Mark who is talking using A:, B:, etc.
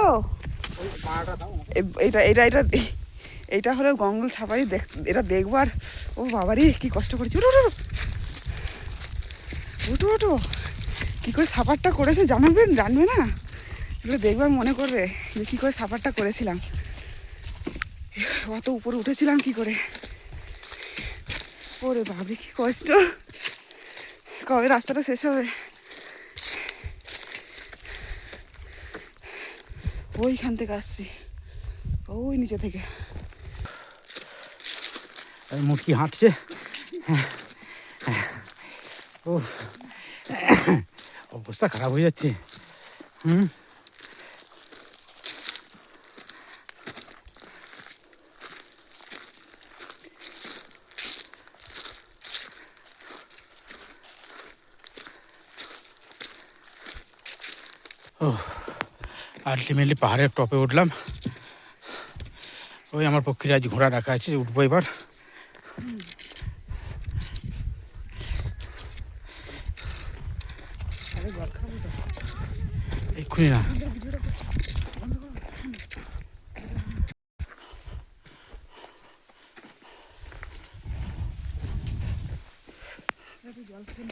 A: ওঠো। এইটা এইটা এইটা এইটা হলো গঙ্গল ছাপারি, এটা দেখবো। আর ও বাবারই কি কষ্ট করেছি। ওঠো ওঠো ওঠো ওঠো। কী করে সাপারটা করেছে জানাবেন, জানবে না এগুলো দেখবার মনে করবে যে কী করে সাপারটা করেছিলাম। অত উপরে উঠেছিলাম কি করে। ওরে বাবরে কি কষ্ট। কবে রাস্তাটা শেষ হবে। ওইখান থেকে আসছি, ওই নিচে থেকে।
B: মুটকি হাঁটছে। ও অবস্থা খারাপ হয়ে যাচ্ছে। ও আলটিমেটলি পাহাড়ের টপে উঠলাম। ওই আমার পক্ষে আজ ঘোড়া রাখা আছে, উঠবো এবার। এক্ষুনি না,
A: জল খেয়ে